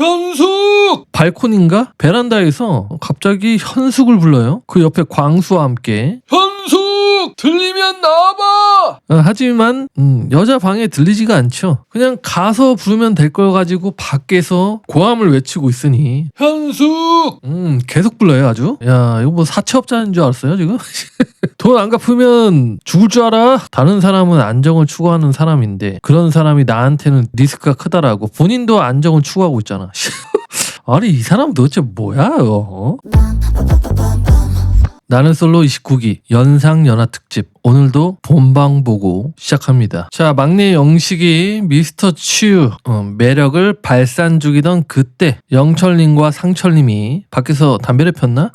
현숙! 발코니인가? 베란다에서 갑자기 현숙을 불러요. 그 옆에 광수와 함께 현숙! 들리면 나와봐! 하지만 여자 방에 들리지가 않죠. 그냥 가서 부르면 될 걸 가지고 밖에서 고함을 외치고 있으니 현숙! 계속 불러요 아주. 야 이거 뭐 사채업자인 줄 알았어요 지금? 돈 안 갚으면 죽을 줄 알아? 다른 사람은 안정을 추구하는 사람인데 그런 사람이 나한테는 리스크가 크다라고 본인도 안정을 추구하고 있잖아. 아니 이 사람 도대체 뭐야 이거? 나는 솔로 29기 연상연하 특집 오늘도 본방 보고 시작합니다. 자 막내 영식이 미스터 츄 매력을 발산 중이던 그때 영철님과 상철님이 밖에서 담배를 폈나?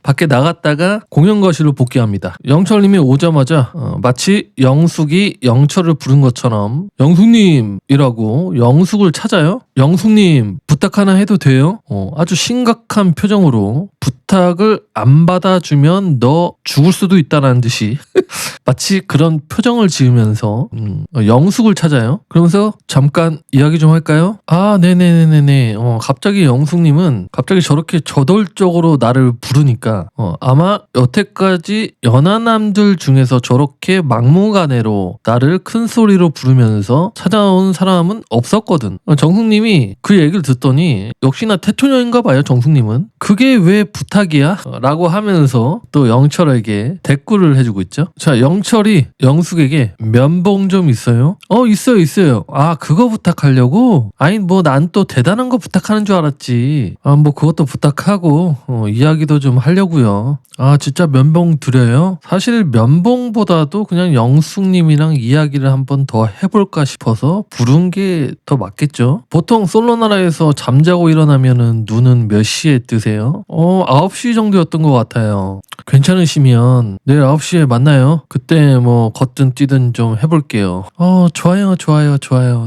밖에 나갔다가 공연 거실로 복귀합니다. 영철님이 오자마자 마치 영숙이 영철을 부른 것처럼 영숙님이라고 영숙을 찾아요. 영숙님 부탁 하나 해도 돼요? 아주 심각한 표정으로 부탁을 안 받아주면 너 죽을 수도 있다는 듯이 마치 그런 표정을 지으면서 영숙을 찾아요. 그러면서 잠깐 이야기 좀 할까요? 아 네네네네네. 갑자기 영숙님은 갑자기 저렇게 저돌적으로 나를 부르니까 아마 여태까지 연하남들 중에서 저렇게 막무가내로 나를 큰 소리로 부르면서 찾아온 사람은 없었거든. 정숙님이 그 얘기를 듣더니 역시나 태초녀인가 봐요. 정숙님은 그게 왜 부탁이야? 라고 하면서 또 영철에게 대꾸를 해주고 있죠. 자 영철이 영숙에게 면봉 좀 있어요? 있어요. 아 그거 부탁하려고? 아니 뭐 난 또 대단한 거 부탁하는 줄 알았지. 아 뭐 그것도 부탁하고 이야기도 좀 하려고요. 아 진짜 면봉 드려요? 사실 면봉보다도 그냥 영숙님이랑 이야기를 한번 더 해볼까 싶어서 부른 게 더 맞겠죠. 보통 솔로나라에서 잠자고 일어나면은 눈은 몇 시에 뜨세요? 9시 정도였던 것 같아요. 괜찮으시면 내일 9시에 만나요. 그때 뭐 걷든 뛰든 좀 해볼게요. 좋아요.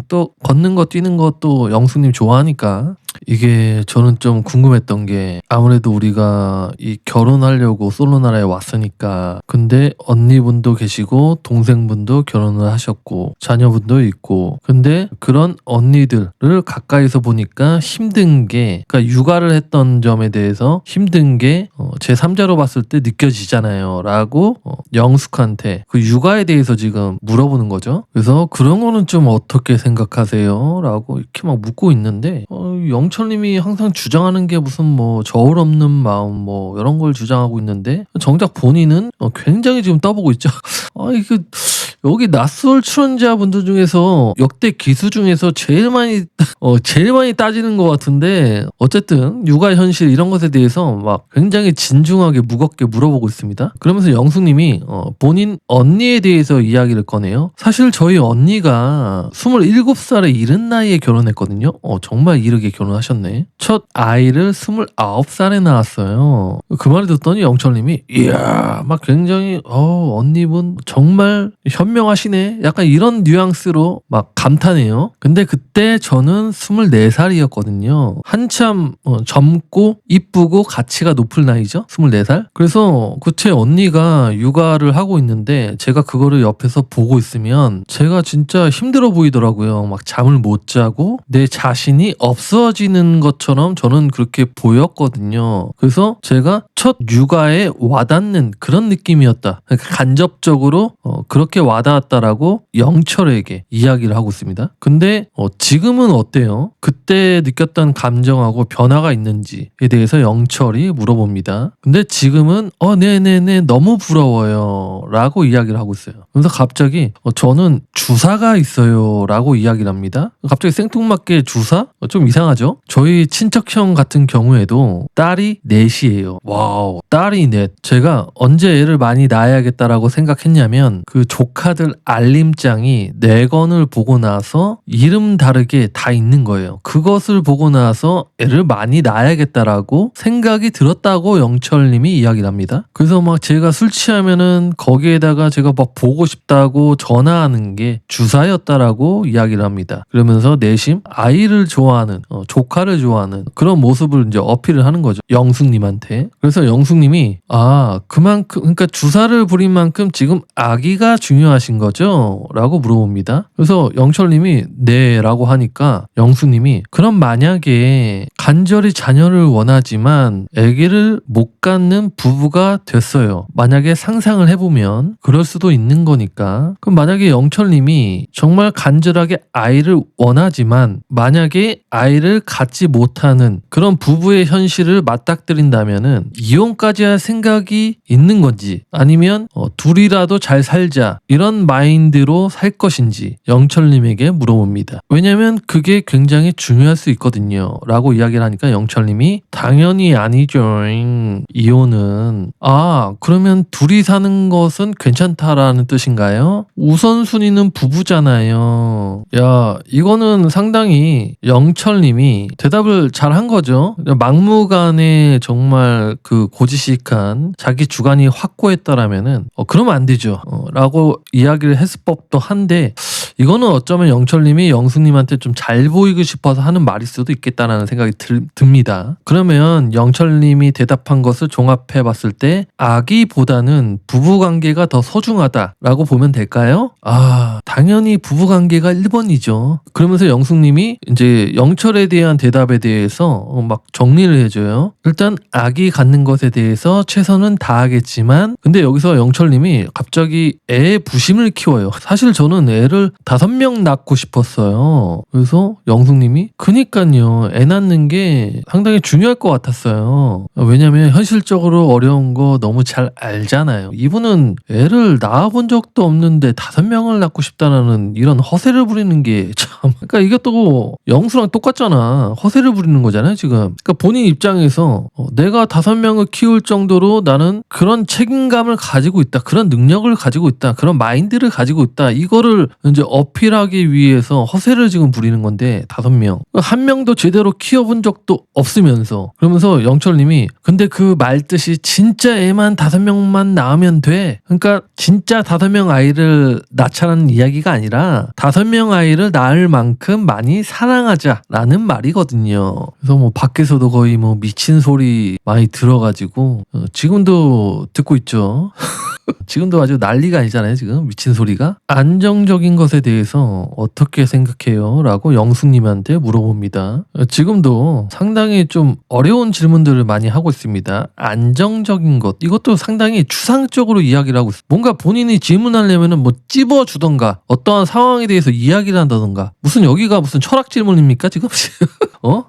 또 걷는 거 뛰는 것도 영숙님 좋아하니까. 이게 저는 좀 궁금했던 게 아무래도 우리가 이 결혼하려고 솔로나라에 왔으니까 근데 언니분도 계시고 동생분도 결혼을 하셨고 자녀분도 있고 근데 그런 언니들을 가까이서 보니까 힘든 게 그러니까 육아를 했던 점에 대해서 힘든 게 제3자로 봤을 때 느껴지잖아요 라고 영숙한테 그 육아에 대해서 지금 물어보는 거죠. 그래서 그런 거는 좀 어떻게 생각하세요? 라고 이렇게 막 묻고 있는데 영철님이 항상 주장하는 게 무슨 뭐 저울 없는 마음 뭐 이런 걸 주장하고 있는데 정작 본인은 굉장히 지금 떠보고 있죠. 이거 여기 낯설 출연자분들 중에서 역대 기수 중에서 제일 많이 따지는 것 같은데 어쨌든 육아 현실 이런 것에 대해서 막 굉장히 진중하게 무겁게 물어보고 있습니다. 그러면서 영숙님이 본인 언니에 대해서 이야기를 꺼내요. 사실 저희 언니가 27살에 이른 나이에 결혼했거든요. 정말 이르게 결혼하셨네. 첫 아이를 29살에 낳았어요. 그 말을 듣더니 영철님이 이야 막 굉장히 언니분 정말 현명하시네. 약간 이런 뉘앙스로 막 감탄해요. 근데 그때 저는 24살이었거든요. 한참 젊고 이쁘고 가치가 높을 나이죠. 24살. 그래서 제 언니가 육아를 하고 있는데 제가 그거를 옆에서 보고 있으면 제가 진짜 힘들어 보이더라고요. 막 잠을 못 자고 내 자신이 없어지는 것처럼 저는 그렇게 보였거든요. 그래서 제가 첫 육아에 와닿는 그런 느낌이었다. 간접적으로 그렇게 와닿았다라고 영철에게 이야기를 하고 있습니다. 근데 지금은 어때요? 그때 느꼈던 감정하고 변화가 있는지에 대해서 영철이 물어봅니다. 근데 지금은 네네네 너무 부러워요 라고 이야기를 하고 있어요. 그래서 갑자기 저는 주사가 있어요 라고 이야기를 합니다. 갑자기 생뚱맞게 주사? 좀 이상하죠? 저희 친척형 같은 경우에도 딸이 넷이에요. 와우 딸이 넷. 제가 언제 애를 많이 낳아야겠다라고 생각했냐면 그 조카들 알림장이 4건을 보고 나서 이름 다르게 다 있는 거예요. 그것을 보고 나서 애를 많이 낳아야겠다라고 생각이 들었다고 영철님이 이야기를 합니다. 그래서 막 제가 술 취하면은 거기에다가 제가 막 보고 싶다고 전화하는 게 주사였다라고 이야기를 합니다. 그러면서 내심 아이를 좋아하는 조카를 좋아하는 그런 모습을 이제 어필을 하는 거죠. 영숙님한테. 그래서 그러면서 영숙님이 그만큼 그러니까 주사를 부린 만큼 지금 아기가 중요하신 거죠? 라고 물어봅니다. 그래서 영철님이 네 라고 하니까 영숙님이 그럼 만약에 간절히 자녀를 원하지만 아기를 못 갖는 부부가 됐어요. 만약에 상상을 해보면 그럴 수도 있는 거니까. 그럼 만약에 영철님이 정말 간절하게 아이를 원하지만 만약에 아이를 갖지 못하는 그런 부부의 현실을 맞닥뜨린다면은 이혼까지 할 생각이 있는 건지 아니면 둘이라도 잘 살자 이런 마인드로 살 것인지 영철님에게 물어봅니다. 왜냐면 그게 굉장히 중요할 수 있거든요. 라고 이야기를 하니까 영철님이 당연히 아니죠. 이혼은 그러면 둘이 사는 것은 괜찮다라는 뜻인가요? 우선순위는 부부잖아요. 야, 이거는 상당히 영철님이 대답을 잘 한 거죠. 막무가내 정말 그 고지식한 자기 주관이 확고했다라면은 그러면 안 되죠. 라고 이야기를 했을 법도 한데 이거는 어쩌면 영철님이 영숙님한테 좀 잘 보이고 싶어서 하는 말일 수도 있겠다라는 생각이 듭니다. 그러면 영철님이 대답한 것을 종합해 봤을 때 아기보다는 부부관계가 더 소중하다라고 보면 될까요? 당연히 부부관계가 1번이죠. 그러면서 영숙님이 이제 영철에 대한 대답에 대해서 막 정리를 해줘요. 일단 아기 갖는 것에 대해서 최선은 다하겠지만 근데 여기서 영철님이 갑자기 애의 부심을 키워요. 사실 저는 애를 5명 낳고 싶었어요. 그래서 영숙님이 그니까요. 애 낳는 게 상당히 중요할 것 같았어요. 왜냐면 현실적으로 어려운 거 너무 잘 알잖아요. 이분은 애를 낳아본 적도 없는데 5명을 낳고 싶다는 이런 허세를 부리는 게 참 그러니까 이게 또 영수랑 똑같잖아. 허세를 부리는 거잖아요 지금. 그러니까 본인 입장에서 내가 5명을 키울 정도로 나는 그런 책임감을 가지고 있다. 그런 능력을 가지고 있다. 그런 마인드를 가지고 있다. 이거를 이제 어필하기 위해서 허세를 지금 부리는 건데 5명. 한 명도 제대로 키워본 적도 없으면서 그러면서 영철님이 근데 그 말 뜻이 진짜 애만 5명만 낳으면 돼. 그러니까 진짜 5명 아이를 낳자는 이야기가 아니라 5명 아이를 낳을 만큼 많이 사랑하자라는 말이거든요. 그래서 뭐 밖에서도 거의 뭐 미친 소리 많이 들어가지고 지금도 듣고 있죠. 지금도 아주 난리가 아니잖아요 지금 미친 소리가. 안정적인 것에 대해서 어떻게 생각해요? 라고 영숙님한테 물어봅니다. 지금도 상당히 좀 어려운 질문들을 많이 하고 있습니다. 안정적인 것 이것도 상당히 추상적으로 이야기를 하고 있어요. 뭔가 본인이 질문하려면은 뭐 찝어주던가 어떠한 상황에 대해서 이야기를 한다던가 무슨 여기가 무슨 철학 질문입니까 지금?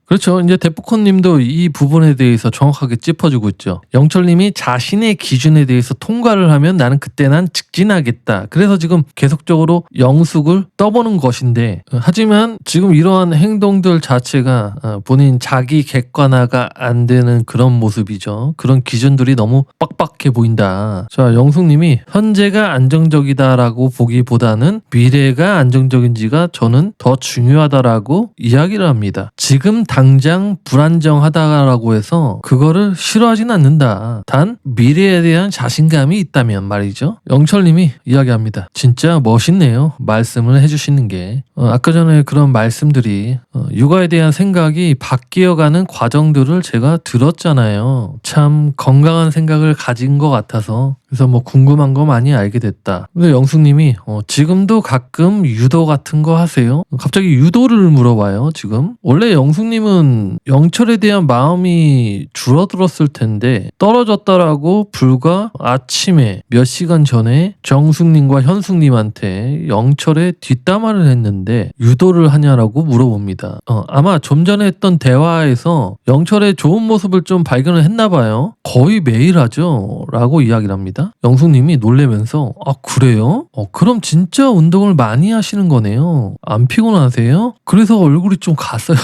그렇죠. 이제 데프콘님도 이 부분에 대해서 정확하게 짚어주고 있죠. 영철님이 자신의 기준에 대해서 통과를 하면 나는 그때 난 직진하겠다. 그래서 지금 계속적으로 영숙을 떠보는 것인데 하지만 지금 이러한 행동들 자체가 본인 자기 객관화가 안 되는 그런 모습이죠. 그런 기준들이 너무 빡빡해 보인다. 자, 영숙님이 현재가 안정적이다라고 보기보다는 미래가 안정적인지가 저는 더 중요하다라고 이야기를 합니다. 지금 당장 불안정하다라고 해서 그거를 싫어하진 않는다. 단 미래에 대한 자신감이 있다면 말이죠. 영철님이 이야기합니다. 진짜 멋있네요. 말씀을 해주시는 게. 아까 전에 그런 말씀들이 육아에 대한 생각이 바뀌어가는 과정들을 제가 들었잖아요. 참 건강한 생각을 가진 것 같아서 그래서 뭐 궁금한 거 많이 알게 됐다. 근데 영숙님이 지금도 가끔 유도 같은 거 하세요? 갑자기 유도를 물어봐요 지금. 원래 영숙님은 영철에 대한 마음이 줄어들었을 텐데 떨어졌다라고 불과 아침에 몇 시간 전에 정숙님과 현숙님한테 영철에 뒷담화를 했는데 유도를 하냐라고 물어봅니다. 아마 좀 전에 했던 대화에서 영철의 좋은 모습을 좀 발견을 했나 봐요. 거의 매일 하죠 라고 이야기를 합니다. 영숙님이 놀래면서 그래요? 그럼 진짜 운동을 많이 하시는 거네요. 안 피곤하세요? 그래서 얼굴이 좀 갔어요.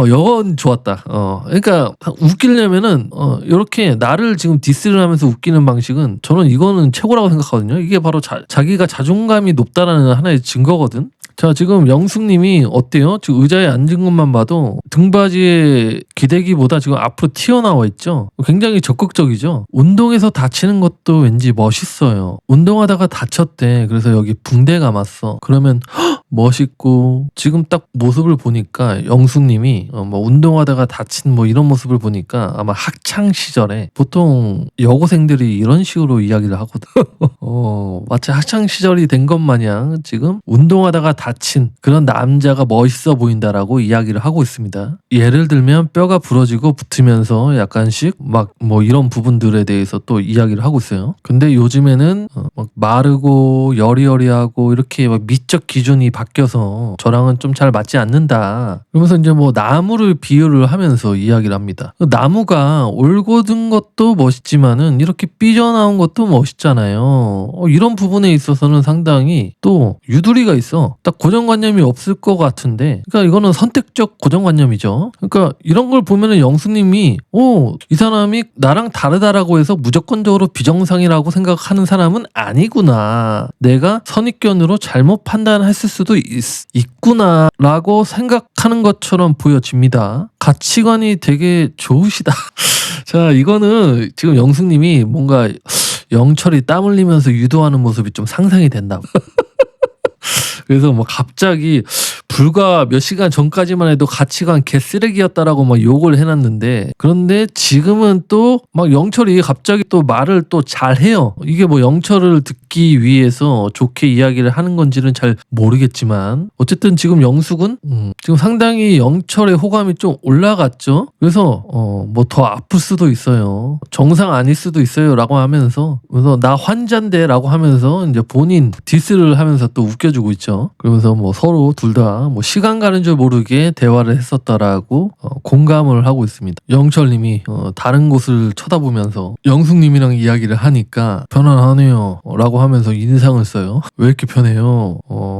이건 좋았다. 그러니까 웃기려면은 이렇게 나를 지금 디스를 하면서 웃기는 방식은 저는 이거는 최고라고 생각하거든요. 이게 바로 자기가 자존감이 높다라는 하나의 증거거든. 자, 지금 영숙님이 어때요? 지금 의자에 앉은 것만 봐도 등받이에 기대기보다 지금 앞으로 튀어나와 있죠? 굉장히 적극적이죠? 운동에서 다치는 것도 왠지 멋있어요. 운동하다가 다쳤대. 그래서 여기 붕대 감았어. 그러면 멋있고, 지금 딱 모습을 보니까 영숙님이 뭐 운동하다가 다친 뭐 이런 모습을 보니까 아마 학창 시절에 보통 여고생들이 이런 식으로 이야기를 하거든. 마치 학창 시절이 된 것 마냥 지금 운동하다가 다친 그런 남자가 멋있어 보인다라고 이야기를 하고 있습니다. 예를 들면 뼈가 부러지고 붙으면서 약간씩 막 뭐 이런 부분들에 대해서 또 이야기를 하고 있어요. 근데 요즘에는 막 마르고 여리여리하고 이렇게 막 미적 기준이 바뀌어서 저랑은 좀 잘 맞지 않는다. 그러면서 이제 뭐 나무를 비유를 하면서 이야기를 합니다. 나무가 올곧은 것도 멋있지만은 이렇게 삐져나온 것도 멋있잖아요. 이런 부분에 있어서는 상당히 또 유두리가 있어. 딱 고정관념이 없을 것 같은데, 그러니까 이거는 선택적 고정관념이죠. 그러니까 이런 걸 보면은 영수님이 이 사람이 나랑 다르다라고 해서 무조건적으로 비정상이라고 생각하는 사람은 아니구나. 내가 선입견으로 잘못 판단했을 수도 있구나라고 생각하는 것처럼 보여집니다. 가치관이 되게 좋으시다. 자, 이거는 지금 영숙님이 뭔가 영철이 땀 흘리면서 유도하는 모습이 좀 상상이 된다. 그래서 뭐 갑자기 불과 몇 시간 전까지만 해도 가치관 개쓰레기였다라고 막 욕을 해놨는데, 그런데 지금은 또 막 영철이 갑자기 또 말을 또 잘해요. 이게 뭐 영철을 듣기 위해서 좋게 이야기를 하는 건지는 잘 모르겠지만, 어쨌든 지금 영숙은 지금 상당히 영철의 호감이 좀 올라갔죠. 그래서 뭐 더 아플 수도 있어요. 정상 아닐 수도 있어요 라고 하면서, 그래서 나 환자인데 라고 하면서 이제 본인 디스를 하면서 또 웃겨주고 있죠. 그러면서 뭐 서로 둘 다 뭐 시간 가는 줄 모르게 대화를 했었다라고 공감을 하고 있습니다. 영철님이 다른 곳을 쳐다보면서 영숙님이랑 이야기를 하니까 편안하네요 라고 하면서 인상을 써요. 왜 이렇게 편해요?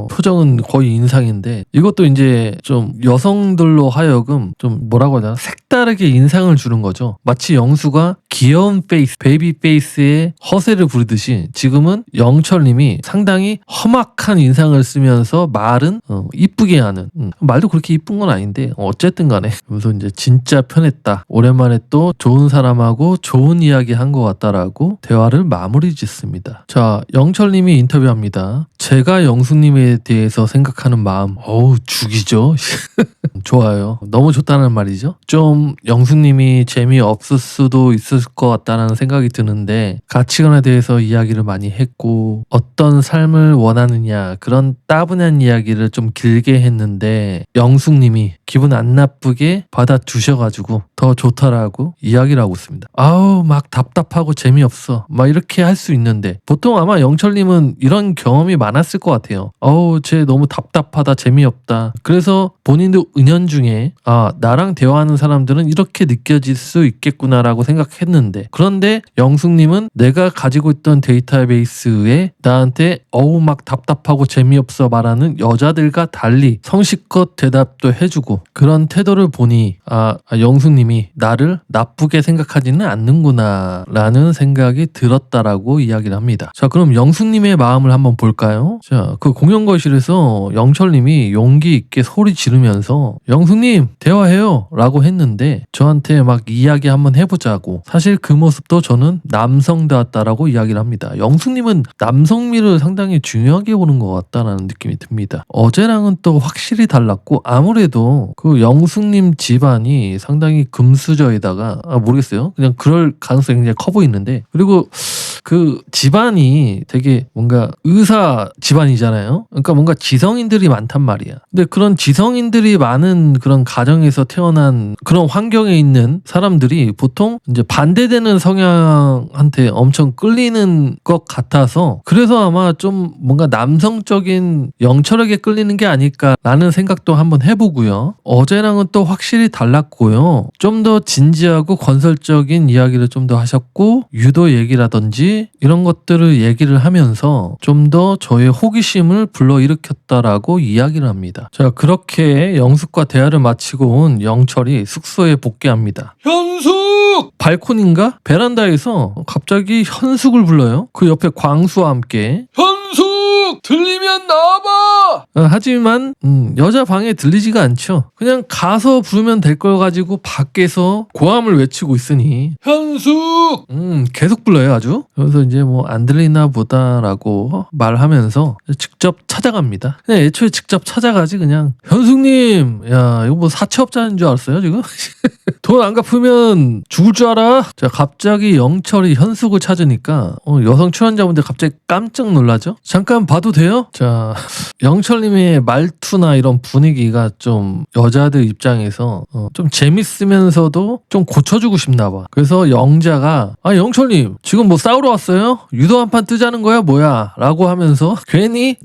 표정은 거의 인상인데, 이것도 이제 좀 여성들로 하여금 좀 뭐라고 하냐, 색다르게 인상을 주는 거죠. 마치 영수가 귀여운 페이스, 베이비 페이스에 허세를 부리듯이 지금은 영철님이 상당히 험악한 인상을 쓰면서 말은 이쁘게 하는, 말도 그렇게 이쁜 건 아닌데 어쨌든 간에, 그래서 이제 진짜 편했다, 오랜만에 또 좋은 사람하고 좋은 이야기 한 것 같다라고 대화를 마무리 짓습니다. 자, 영철님이 인터뷰합니다. 제가 영수님에 대해서 생각하는 마음, 죽이죠. 좋아요. 너무 좋다는 말이죠. 좀 영수님이 재미없을 수도 있을 것 같다는 생각이 드는데, 가치관에 대해서 이야기를 많이 했고 어떤 삶을 원하느냐 그런 따분한 이야기를 좀 길게 했는데, 영숙님이 기분 안 나쁘게 받아주셔가지고 더 좋다라고 이야기를 하고 있습니다. 막 답답하고 재미없어 막 이렇게 할 수 있는데, 보통 아마 영철님은 이런 경험이 많았을 것 같아요. 쟤 너무 답답하다, 재미없다. 그래서 본인도 은연중에 나랑 대화하는 사람들은 이렇게 느껴질 수 있겠구나라고 생각했는데, 그런데 영숙님은 내가 가지고 있던 데이터베이스에 나한테 막 답답하고 재미없어 말하는 여자들과 달리 성실껏 대답도 해주고, 그런 태도를 보니 영숙님이 나를 나쁘게 생각하지는 않는구나 라는 생각이 들었다라고 이야기를 합니다. 자, 그럼 영숙님의 마음을 한번 볼까요? 자, 그 공연거실에서 영철님이 용기 있게 소리 지르면서 영숙님 대화해요 라고 했는데, 저한테 막 이야기 한번 해보자고. 사실 그 모습도 저는 남성다웠다라고 이야기를 합니다. 영숙님은 남성미를 상당히 중요하게 보는 것 같다라는 느낌이 듭니다. 어제랑은 또 확실히 달랐고, 아무래도 그 영숙님 집안이 상당히 금수저에다가 모르겠어요. 그냥 그럴 가능성이 굉장히 커 보이는데, 그리고 그 집안이 되게 뭔가 의사 집안이잖아요. 그러니까 뭔가 지성인들이 많단 말이야. 근데 그런 지성인들이 많은 그런 가정에서 태어난 그런 환경에 있는 사람들이 보통 이제 반대되는 성향한테 엄청 끌리는 것 같아서, 그래서 아마 좀 뭔가 남성적인 영철에게 끌리는 게 아닐까라는 생각도 한번 해보고요. 어제랑은 또 확실히 달랐고요. 좀 더 진지하고 건설적인 이야기를 좀 더 하셨고, 유도 얘기라든지 이런 것들을 얘기를 하면서 좀 더 저의 호기심을 불러일으켰다라고 이야기를 합니다. 자, 그렇게 영숙과 대화를 마치고 온 영철이 숙소에 복귀합니다. 현숙! 발코니인가? 베란다에서 갑자기 현숙을 불러요. 그 옆에 광수와 함께 현숙! 들리면 나와봐. 하지만 여자 방에 들리지가 않죠. 그냥 가서 부르면 될 걸 가지고 밖에서 고함을 외치고 있으니 현숙 계속 불러요 아주. 그래서 이제 뭐 안 들리나 보다라고 말하면서 직접 찾아갑니다. 그냥 애초에 직접 찾아가지 그냥. 현숙님, 야 이거 뭐 사채업자인 줄 알았어요 지금? 돈 안 갚으면 죽을 줄 알아? 자, 갑자기 영철이 현숙을 찾으니까 여성 출연자분들 갑자기 깜짝 놀라죠? 잠깐 봐도 돼요? 자, 영철님의 말투나 이런 분위기가 좀 여자들 입장에서 좀 재밌으면서도 좀 고쳐주고 싶나 봐. 그래서 영자가 영철님 지금 뭐 싸우러 왔어요? 유도 한 판 뜨자는 거야 뭐야? 라고 하면서 괜히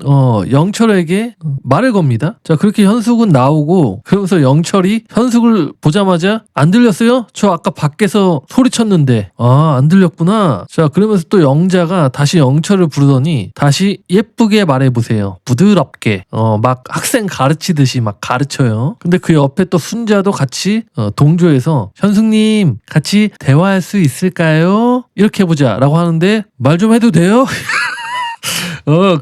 영철에게 말을 겁니다. 자, 그렇게 현숙은 나오고 그러면서 영철이 현숙을 보자마자 안 들렸어요? 저 아까 밖에서 소리쳤는데. 안 들렸구나. 자, 그러면서 또 영자가 다시 영철을 부르더니 다시 예쁘게 말해보세요. 부드럽게. 막 학생 가르치듯이 막 가르쳐요. 근데 그 옆에 또 순자도 같이 동조해서 현숙님 같이 대화할 수 있을까요? 이렇게 해보자 라고 하는데 말 좀 해도 돼요?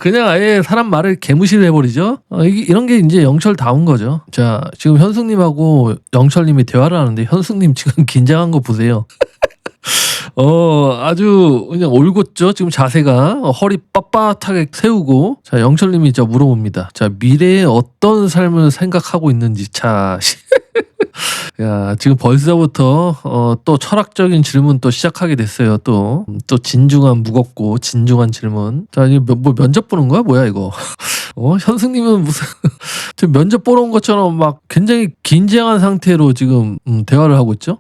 그냥 아예 사람 말을 개무시를 해버리죠. 이런 게 이제 영철다운 거죠. 자, 지금 현숙님하고 영철님이 대화를 하는데 현숙님 지금 긴장한 거 보세요. 아주 그냥 올곧죠. 지금 자세가 허리 빳빳하게 세우고. 자, 영철님이 물어봅니다. 자, 미래에 어떤 삶을 생각하고 있는지. 자, 야, 지금 벌써부터 또 철학적인 질문 또 시작하게 됐어요. 또 진중한 무겁고 진중한 질문. 자, 이게 뭐 면접 보는 거야 뭐야 이거? 현승님은 무슨 지금 면접 보러 온 것처럼 막 굉장히 긴장한 상태로 지금 대화를 하고 있죠.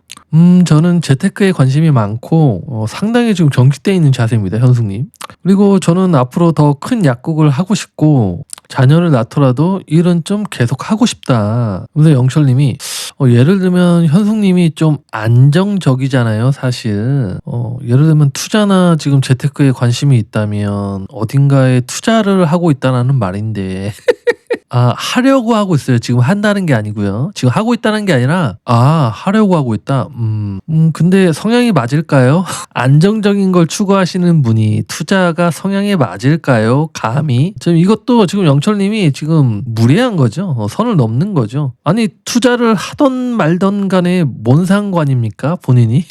저는 재테크에 관심이 많고 상당히 지금 경직되어 있는 자세입니다, 현숙님. 그리고 저는 앞으로 더 큰 약국을 하고 싶고 자녀를 낳더라도 일은 좀 계속 하고 싶다. 그래서 영철님이 예를 들면 현숙님이 좀 안정적이잖아요, 사실. 예를 들면 투자나 지금 재테크에 관심이 있다면 어딘가에 투자를 하고 있다는 말인데 하려고 하고 있어요. 지금 한다는 게 아니고요. 지금 하고 있다는 게 아니라 하려고 하고 있다. 근데 성향이 맞을까요? 안정적인 걸 추구하시는 분이 투자가 성향에 맞을까요? 감히? 지금 이것도 지금 영철님이 지금 무례한 거죠. 선을 넘는 거죠. 아니 투자를 하던 말던 간에 뭔 상관입니까? 본인이?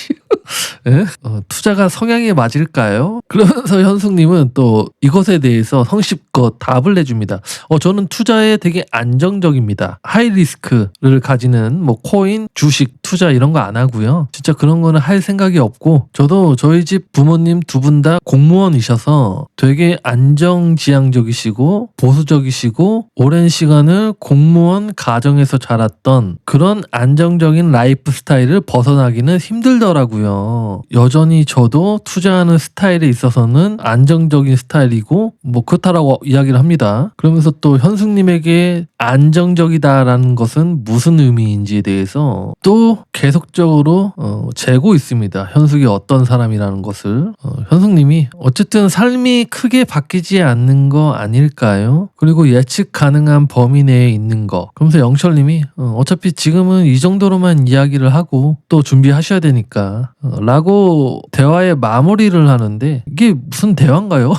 예? 투자가 성향에 맞을까요? 그러면서 현숙님은 또 이것에 대해서 성실껏 답을 내줍니다. 저는 투자에 되게 안정적입니다. 하이 리스크를 가지는 뭐 코인, 주식, 투자 이런 거 안 하고요. 진짜 그런 거는 할 생각이 없고 저도 저희 집 부모님 두 분 다 공무원이셔서 되게 안정지향적이시고 보수적이시고 오랜 시간을 공무원 가정에서 자랐던 그런 안정적인 라이프 스타일을 벗어나기는 힘들더라고요. 여전히 저도 투자하는 스타일에 있어서는 안정적인 스타일이고 뭐 그렇다라고 이야기를 합니다. 그러면서 또 현숙님에게 안정적이다라는 것은 무슨 의미인지에 대해서 또 계속적으로 재고 있습니다. 현숙이 어떤 사람이라는 것을. 현숙님이 어쨌든 삶이 크게 바뀌지 않는 거 아닐까요? 그리고 예측 가능한 범위 내에 있는 거. 그러면서 영철님이 어차피 지금은 이 정도로만 이야기를 하고 또 준비하셔야 되니까 라고 대화의 마무리를 하는데 이게 무슨 대화인가요?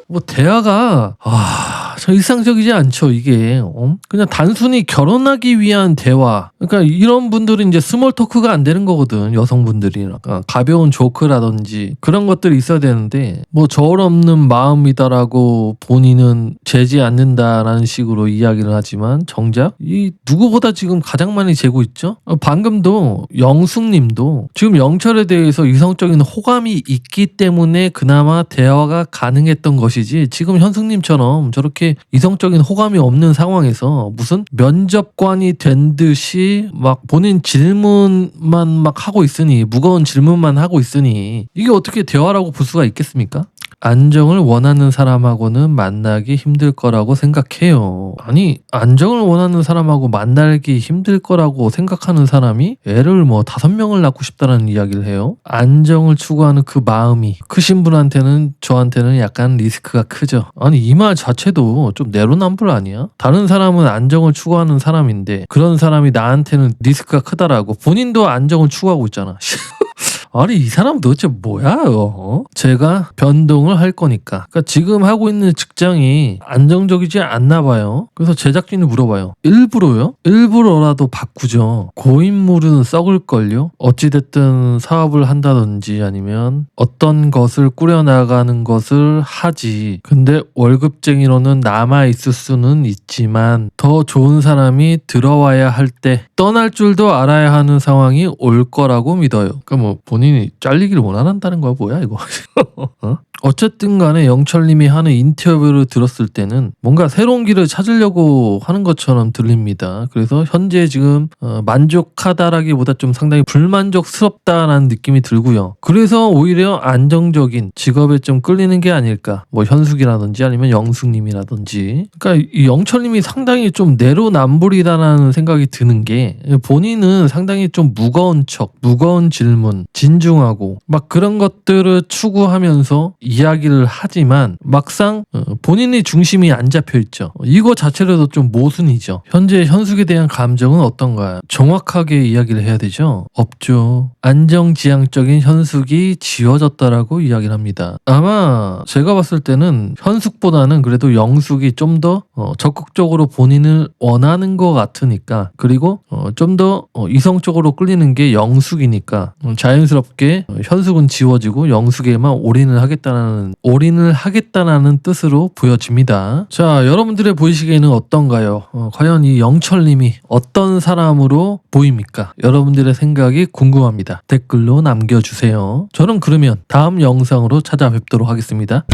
뭐 대화가 저 일상적이지 않죠. 이게 그냥 단순히 결혼하기 위한 대화. 그러니까 이런 분들은 이제 스몰 토크가 안 되는 거거든. 여성분들이 가벼운 조크라든지 그런 것들이 있어야 되는데 뭐 저울 없는 마음이다라고 본인은 재지 않는다라는 식으로 이야기를 하지만 정작 이 누구보다 지금 가장 많이 재고 있죠. 방금도 영숙님도 지금 영철에 대해서 이성적인 호감이 있기 때문에 그나마 대화가 가능했던 것이지 지금 현숙님처럼 저렇게 이성적인 호감이 없는 상황에서 무슨 면접관이 된 듯이 막 본인 질문만 막 하고 있으니 무거운 질문만 하고 있으니 이게 어떻게 대화라고 볼 수가 있겠습니까? 안정을 원하는 사람하고는 만나기 힘들 거라고 생각해요. 아니 안정을 원하는 사람하고 만나기 힘들 거라고 생각하는 사람이 애를 뭐 5명을 낳고 싶다는 이야기를 해요. 안정을 추구하는 그 마음이 크신 분한테는 저한테는 약간 리스크가 크죠. 아니 이 말 자체도 좀 내로남불 아니야? 다른 사람은 안정을 추구하는 사람인데 그런 사람이 나한테는 리스크가 크다라고 본인도 안정을 추구하고 있잖아. 아니 이 사람 도대체 뭐야? 제가 변동을 할 거니까. 그러니까 지금 하고 있는 직장이 안정적이지 않나 봐요. 그래서 제작진이 물어봐요. 일부러요? 일부러라도 바꾸죠. 고인물은 썩을걸요? 어찌됐든 사업을 한다든지 아니면 어떤 것을 꾸려나가는 것을 하지. 근데 월급쟁이로는 남아있을 수는 있지만 더 좋은 사람이 들어와야 할 때 떠날 줄도 알아야 하는 상황이 올 거라고 믿어요. 그러니까 뭐 본인이 잘리기를 원한다는 거야 뭐야 이거. 어쨌든 간에 영철님이 하는 인터뷰를 들었을 때는 뭔가 새로운 길을 찾으려고 하는 것처럼 들립니다. 그래서 현재 지금 만족하다라기보다 좀 상당히 불만족스럽다라는 느낌이 들고요. 그래서 오히려 안정적인 직업에 좀 끌리는 게 아닐까. 뭐 현숙이라든지 아니면 영숙님이라든지. 그러니까 이 영철님이 상당히 좀 내로남불이다라는 생각이 드는 게 본인은 상당히 좀 무거운 척, 무거운 질문, 진중하고 막 그런 것들을 추구하면서 이야기를 하지만 막상 본인의 중심이 안 잡혀 있죠. 이거 자체로도 좀 모순이죠. 현재 현숙에 대한 감정은 어떤가요? 정확하게 이야기를 해야 되죠. 없죠. 안정지향적인 현숙이 지워졌다라고 이야기를 합니다. 아마 제가 봤을 때는 현숙보다는 그래도 영숙이 좀 더 적극적으로 본인을 원하는 것 같으니까 그리고 좀 더 이성적으로 끌리는 게 영숙이니까 자연스럽게 현숙은 지워지고 영숙에만 올인을 하겠다라는 뜻으로 보여집니다. 자, 여러분들의 보시기에는 어떤가요? 과연 이 영철님이 어떤 사람으로 보입니까? 여러분들의 생각이 궁금합니다. 댓글로 남겨주세요. 저는 그러면 다음 영상으로 찾아뵙도록 하겠습니다.